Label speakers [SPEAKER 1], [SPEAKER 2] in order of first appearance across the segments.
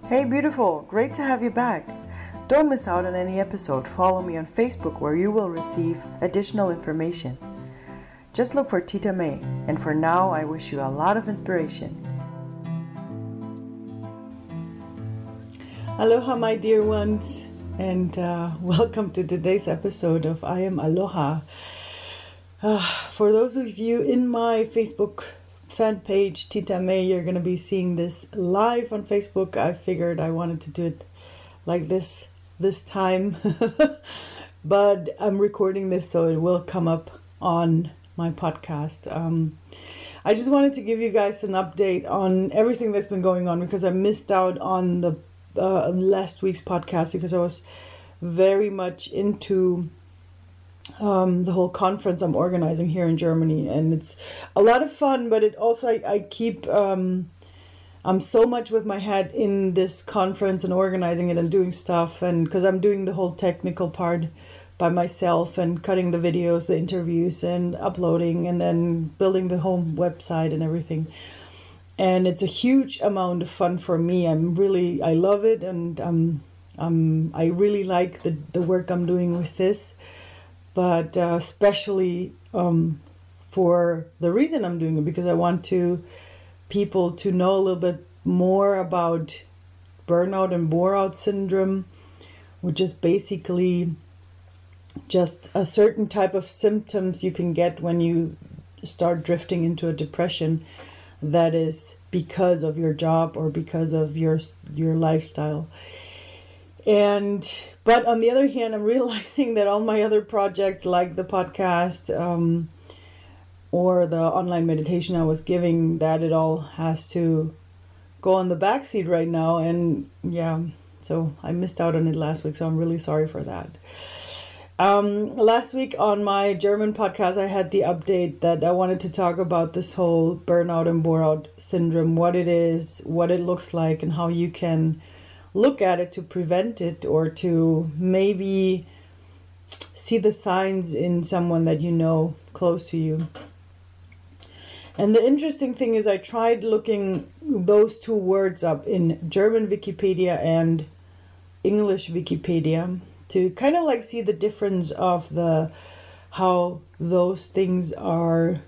[SPEAKER 1] Hey beautiful, great to have you back. Don't miss out on any episode. Follow me on Facebook where you will receive additional information. Just look for Tita May, and for now I wish you a lot of inspiration. Aloha my dear ones, and welcome to today's episode of I Am Aloha. For those of you in my Facebook fan page, Tita May, you're going to be seeing this live on Facebook. I figured I wanted to do it like this time, but I'm recording this so it will come up on my podcast. I just wanted to give you guys an update on everything that's been going on because I missed out on the last week's podcast because I was very much into the whole conference I'm organizing here in Germany, and it's a lot of fun, but it also I keep I'm so much with my head in this conference and organizing it and doing stuff, and because I'm doing the whole technical part by myself and cutting the videos, the interviews, and uploading, and then building the home website and everything. And it's a huge amount of fun for me. I love it, and I really like the work I'm doing with this. But especially for the reason I'm doing it, because I want people to know a little bit more about burnout and bore-out syndrome, which is basically just a certain type of symptoms you can get when you start drifting into a depression that is because of your job or because of your lifestyle. But on the other hand, I'm realizing that all my other projects, like the podcast or the online meditation I was giving, that it all has to go on the backseat right now. And yeah, so I missed out on it last week, so I'm really sorry for that. Last week on my German podcast, I had the update that I wanted to talk about this whole burnout and bore-out syndrome, what it is, what it looks like, and how you can look at it to prevent it, or to maybe see the signs in someone that you know close to you. And the interesting thing is I tried looking those two words up in German Wikipedia and English Wikipedia to kind of like see the difference of how those things are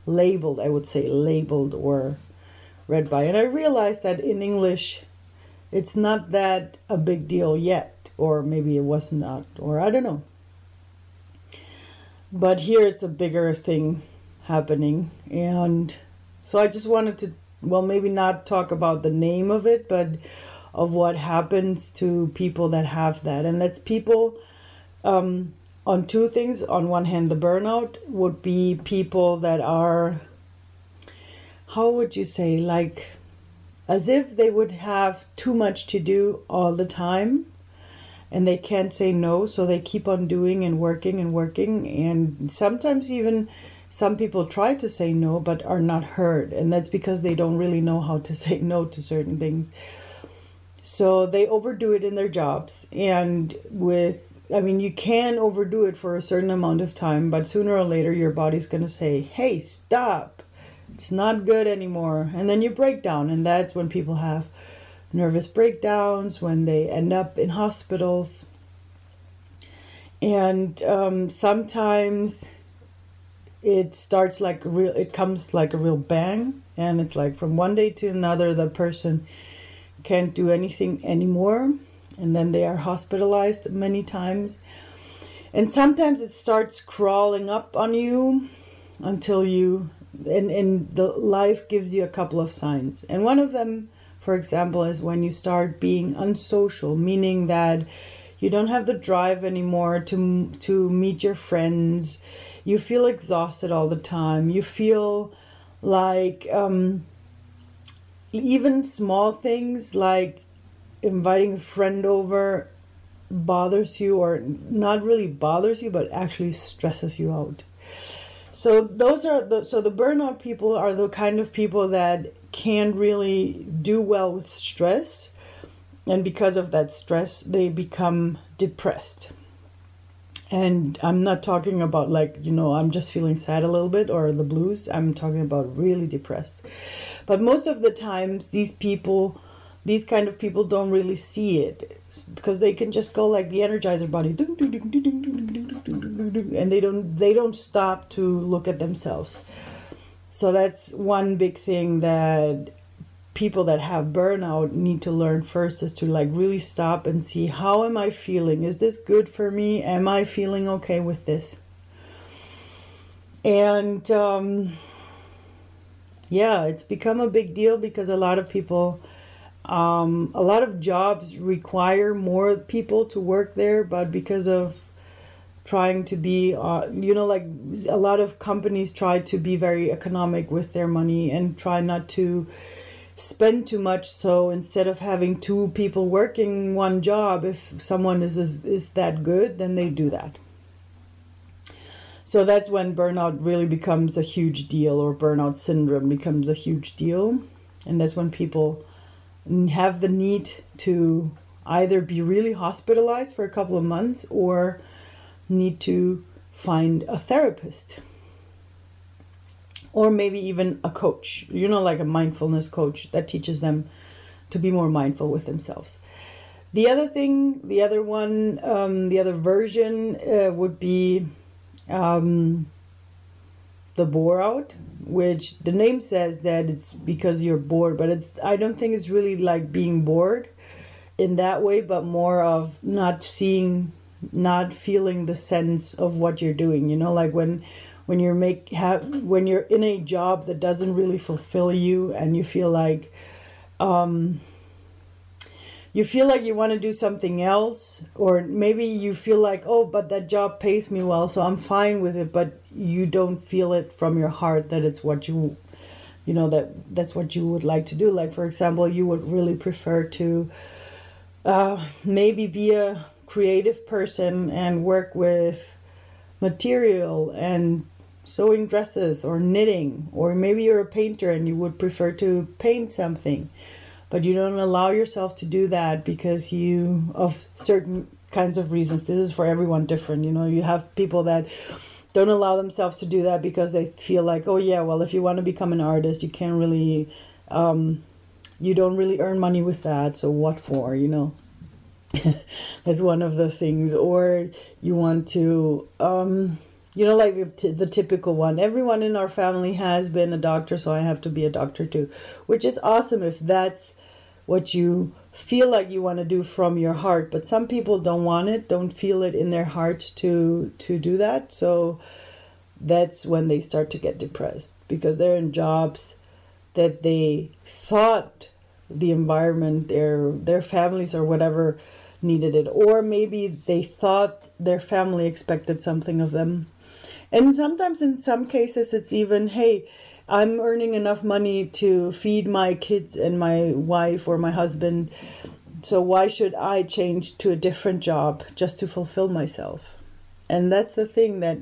[SPEAKER 1] labeled, I would say labeled or read by. And I realized that in English it's not that a big deal yet, or maybe it was not, or I don't know. But here it's a bigger thing happening. And so I just wanted to, maybe not talk about the name of it, but of what happens to people that have that. And that's people on two things. On one hand, the burnout would be people that are, how would you say, like, as if they would have too much to do all the time and they can't say no, so they keep on doing and working. And sometimes even some people try to say no but are not heard, and that's because they don't really know how to say no to certain things. So they overdo it in their jobs, and you can overdo it for a certain amount of time, but sooner or later your body's going to say, hey, stop. It's not good anymore. And then you break down. And that's when people have nervous breakdowns, when they end up in hospitals. And sometimes it starts it comes like a real bang. And it's like from one day to another, the person can't do anything anymore. And then they are hospitalized many times. And sometimes it starts crawling up on you until you... And the life gives you a couple of signs. And one of them, for example, is when you start being unsocial, meaning that you don't have the drive anymore to meet your friends. You feel exhausted all the time. You feel like even small things like inviting a friend over bothers you, or not really bothers you, but actually stresses you out. So the burnout people are the kind of people that can't really do well with stress, and because of that stress, they become depressed. And I'm not talking about I'm just feeling sad a little bit or the blues. I'm talking about really depressed. But most of the times, these people these kind of people don't really see it, because they can just go like the Energizer Bunny, and they don't stop to look at themselves. So that's one big thing that people that have burnout need to learn first, is to like really stop and see, how am I feeling? Is this good for me? Am I feeling okay with this? And it's become a big deal, because a lot of people, a lot of jobs require more people to work there, but because of trying to be, like a lot of companies try to be very economic with their money and try not to spend too much. So instead of having two people working one job, if someone is that good, then they do that. So that's when burnout really becomes a huge deal, or burnout syndrome becomes a huge deal. And that's when people have the need to either be really hospitalized for a couple of months, or need to find a therapist, or maybe even a coach, like a mindfulness coach that teaches them to be more mindful with themselves. The other version would be the bore out, which the name says that it's because you're bored, but I don't think it's really like being bored in that way, but more of not feeling the sense of what you're doing. Like when you're in a job that doesn't really fulfill you, and you feel like you want to do something else, or maybe you feel like, oh, but that job pays me well, so I'm fine with it, but you don't feel it from your heart that it's what that's what you would like to do. Like, for example, you would really prefer to maybe be a creative person and work with material and sewing dresses or knitting, or maybe you're a painter and you would prefer to paint something, but you don't allow yourself to do that because of certain kinds of reasons. This is for everyone different. You have people that don't allow themselves to do that because they feel like, oh yeah, well, if you want to become an artist, you can't really, you don't really earn money with that, so what for, That's one of the things. Or you want to, like the typical one. Everyone in our family has been a doctor, so I have to be a doctor too. Which is awesome if that's what you feel like you want to do from your heart. But some people don't feel it in their hearts to do that. So that's when they start to get depressed, because they're in jobs that they thought the environment, their families or whatever needed it, or maybe they thought their family expected something of them. And sometimes in some cases it's even, hey, I'm earning enough money to feed my kids and my wife or my husband, so why should I change to a different job just to fulfill myself? And that's the thing, that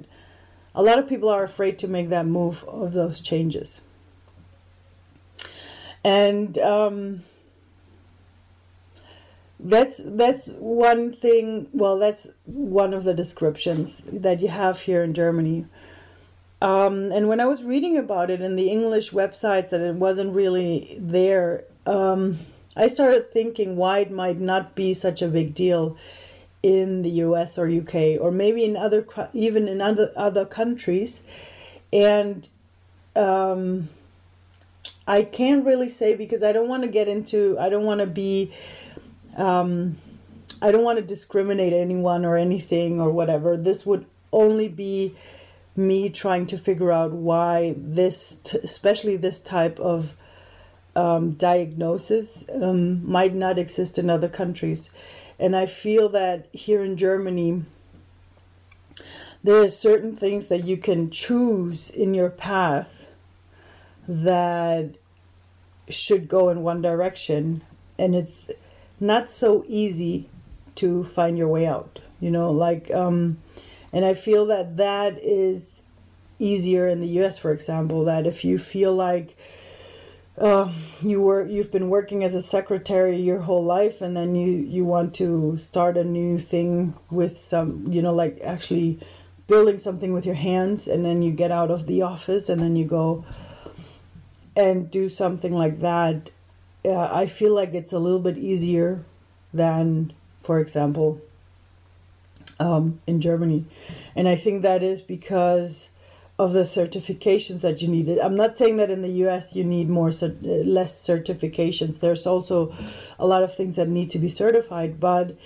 [SPEAKER 1] a lot of people are afraid to make that move of those changes. And that's one thing. Well, that's one of the descriptions that you have here in Germany. And when I was reading about it in the English websites, that it wasn't really there, I started thinking why it might not be such a big deal in the US or UK, or maybe in other countries. And I can't really say, because I don't want to discriminate anyone or anything or whatever. This would only be me trying to figure out why especially this type of diagnosis might not exist in other countries. And I feel that here in Germany, there are certain things that you can choose in your path that should go in one direction, and it's not so easy to find your way out, and I feel that is easier in the US, for example, that if you feel like you've been working as a secretary your whole life, and then you want to start a new thing with some, like actually building something with your hands, and then you get out of the office and then you go and do something like that, I feel like it's a little bit easier than, for example, in Germany. And I think that is because of the certifications that you need. I'm not saying that in the US you need less certifications. There's also a lot of things that need to be certified, but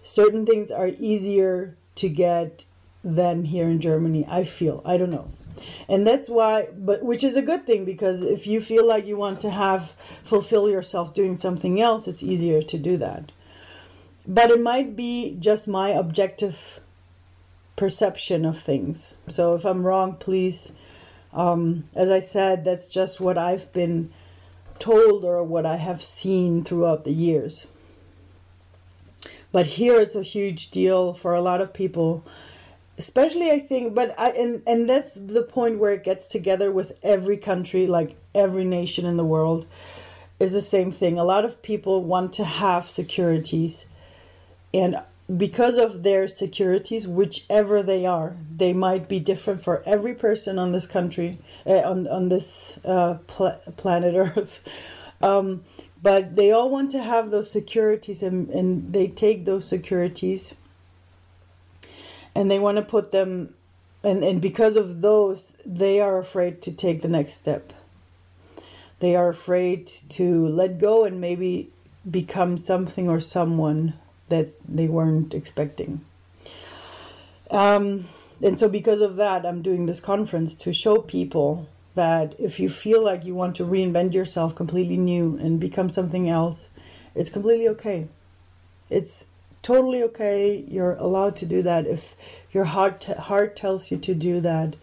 [SPEAKER 1] certain things are easier to get than here in Germany, I feel. I don't know. And that's why, but which is a good thing, because if you feel like you want to fulfill yourself doing something else, it's easier to do that. But it might be just my objective perception of things. So if I'm wrong, please, as I said, that's just what I've been told or what I have seen throughout the years. But here it's a huge deal for a lot of people, especially I think, and that's the point where it gets together with every country, like every nation in the world is the same thing. A lot of people want to have securities, and because of their securities, whichever they are, they might be different for every person on this country, on this planet Earth. But they all want to have those securities, and they take those securities and they want to put them, and because of those, they are afraid to take the next step. They are afraid to let go and maybe become something or someone that they weren't expecting. And so because of that, I'm doing this conference to show people that if you feel like you want to reinvent yourself completely new and become something else, it's completely okay. It's totally okay. You're allowed to do that if your heart tells you to do that.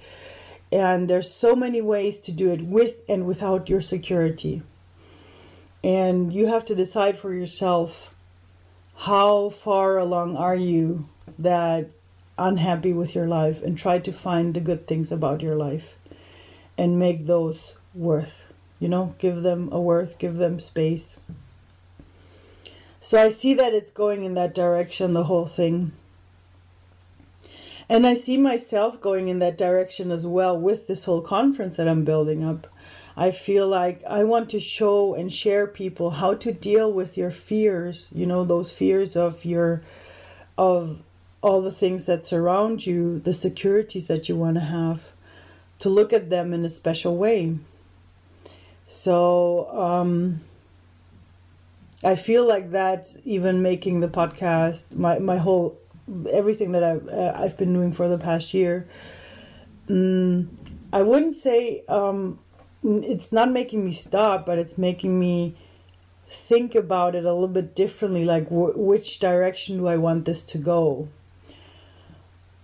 [SPEAKER 1] And there's so many ways to do it with and without your security. And you have to decide for yourself, how far along are you that unhappy with your life, and try to find the good things about your life and make those worth, give them a worth, give them space. So I see that it's going in that direction, the whole thing. And I see myself going in that direction as well with this whole conference that I'm building up. I feel like I want to show and share people how to deal with your fears, those fears of all the things that surround you, the securities that you want to have, to look at them in a special way. So I feel like that's even making the podcast, my whole, everything that I've been doing for the past year. I wouldn't say it's not making me stop, but it's making me think about it a little bit differently, like which direction do I want this to go?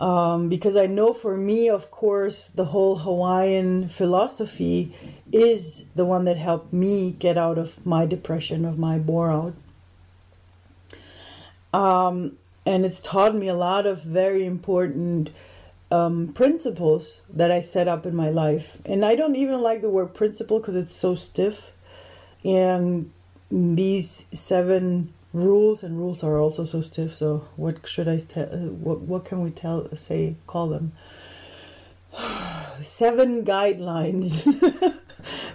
[SPEAKER 1] Because I know for me, of course, the whole Hawaiian philosophy is the one that helped me get out of my depression, of my bore out. And it's taught me a lot of very important principles that I set up in my life. And I don't even like the word principle because it's so stiff. And these 7 rules, and rules are also so stiff. So what should I tell? What can we call them? 7 guidelines.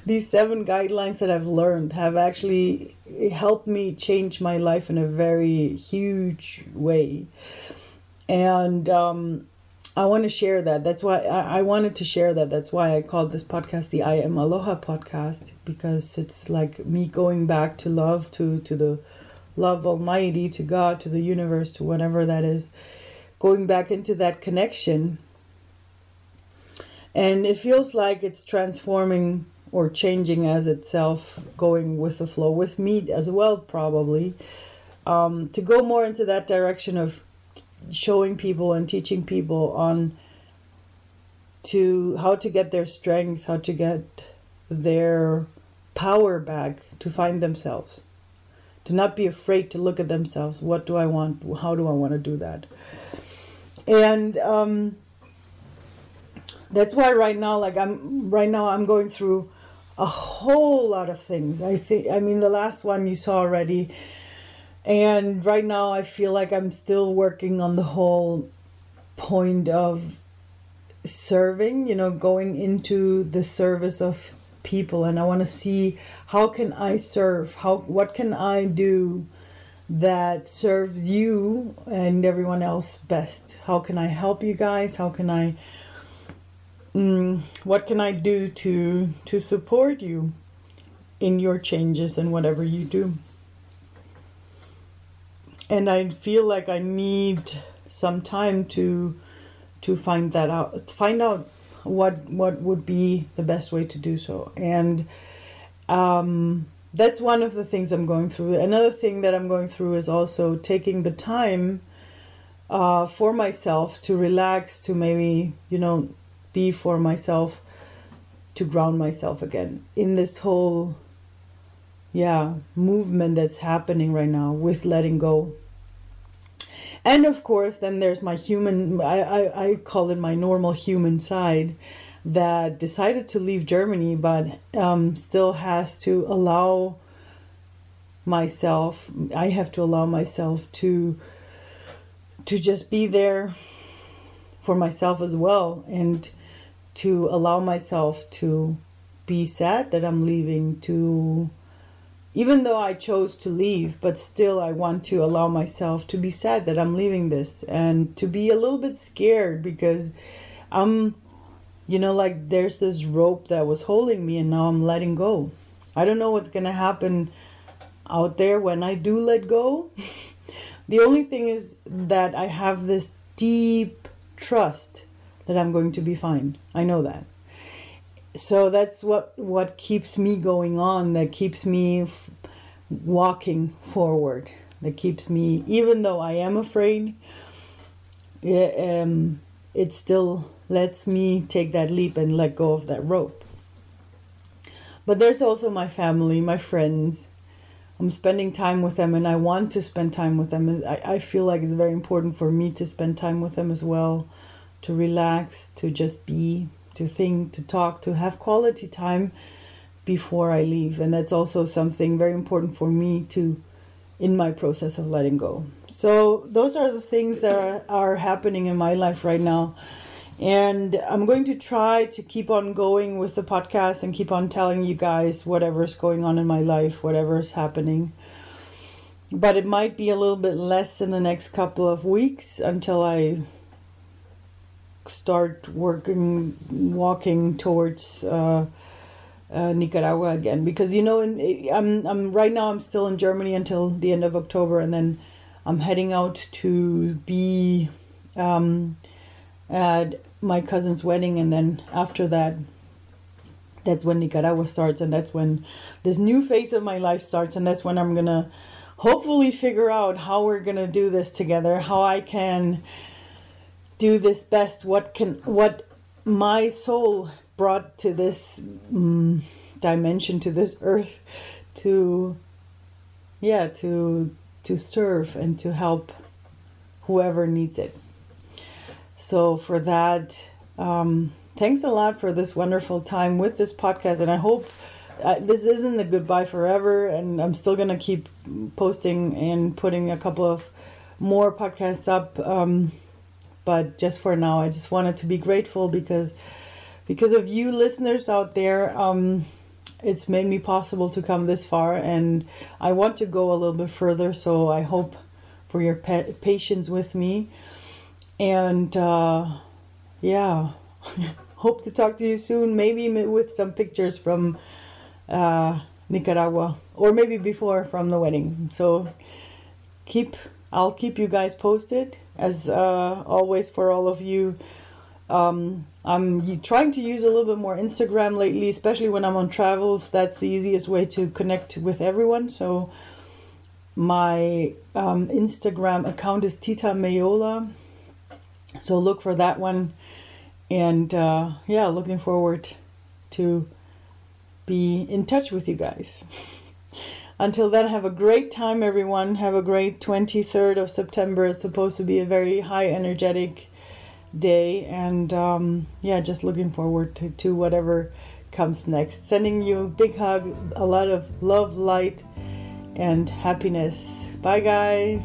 [SPEAKER 1] These 7 guidelines that I've learned have actually helped me change my life in a very huge way. And I want to share that. That's why I wanted to share that. That's why I called this podcast the I Am Aloha podcast, because it's like me going back to love, to the love Almighty, to God, to the universe, to whatever that is, going back into that connection. And it feels like it's transforming or changing as itself, going with the flow, with me as well, probably, to go more into that direction of showing people and teaching people on to how to get their strength, how to get their power back, to find themselves, to not be afraid to look at themselves. What do I want? How do I want to do that? And that's why right now I'm going through a whole lot of things. The last one you saw already. And right now I feel like I'm still working on the whole point of serving, going into the service of people, and I want to see how can I serve, what can I do that serves you and everyone else best. How can I help you guys? How can I what can I do to support you in your changes and whatever you do? And I feel like I need some time to find out what would be the best way to do so. And that's one of the things I'm going through. Another thing that I'm going through is also taking the time for myself to relax, to maybe, be for myself, to ground myself again in this whole movement that's happening right now with letting go. And of course, then there's my human, I call it my normal human side, that decided to leave Germany, but still has to allow myself, I have to allow myself to just be there for myself as well, and to allow myself to be sad that I'm leaving, even though I chose to leave, but still I want to allow myself to be sad that I'm leaving this, and to be a little bit scared because I'm, like there's this rope that was holding me and now I'm letting go. I don't know what's going to happen out there when I do let go. The only thing is that I have this deep trust that I'm going to be fine. I know that. So that's what keeps me going on, that keeps me walking forward, that keeps me, even though I am afraid, it still lets me take that leap and let go of that rope. But there's also my family, my friends. I'm spending time with them, and I want to spend time with them. I feel like it's very important for me to spend time with them as well, to relax, to just be, to think, to talk, to have quality time before I leave. And that's also something very important for me in my process of letting go. So those are the things that are happening in my life right now. And I'm going to try to keep on going with the podcast and keep on telling you guys whatever's going on in my life, whatever's happening. But it might be a little bit less in the next couple of weeks until I start walking towards Nicaragua again, because I'm right now I'm still in Germany until the end of October, and then I'm heading out to be at my cousin's wedding, and then after that, that's when Nicaragua starts, and that's when this new phase of my life starts, and that's when I'm gonna hopefully figure out how we're gonna do this together, how I can do this best, what my soul brought to this dimension, to this earth, to serve and to help whoever needs it. So for that, thanks a lot for this wonderful time with this podcast, and I hope this isn't a goodbye forever, and I'm still gonna keep posting and putting a couple of more podcasts up. But just for now, I just wanted to be grateful because of you listeners out there. It's made me possible to come this far, and I want to go a little bit further. So I hope for your patience with me, and hope to talk to you soon. Maybe with some pictures from Nicaragua, or maybe before, from the wedding. So I'll keep you guys posted. As always, for all of you, I'm trying to use a little bit more Instagram lately, especially when I'm on travels. That's the easiest way to connect with everyone. So my Instagram account is Tita Mayola. So look for that one. And looking forward to be in touch with you guys. Until then, have a great time, everyone. Have a great 23rd of September. It's supposed to be a very high energetic day. And just looking forward to whatever comes next. Sending you a big hug, a lot of love, light, and happiness. Bye, guys.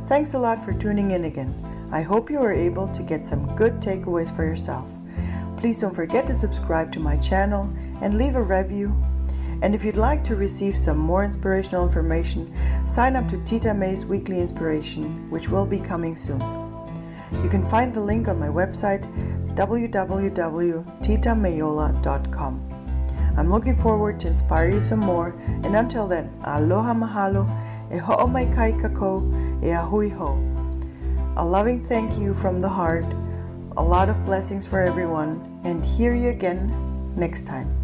[SPEAKER 1] Thanks a lot for tuning in again. I hope you are able to get some good takeaways for yourself. Please don't forget to subscribe to my channel and leave a review. And if you'd like to receive some more inspirational information, sign up to Tita May's Weekly Inspiration, which will be coming soon. You can find the link on my website, www.titamayola.com. I'm looking forward to inspire you some more, and until then, aloha mahalo, e ho'o mai kai kako, e ahui ho. A loving thank you from the heart, a lot of blessings for everyone, and hear you again next time.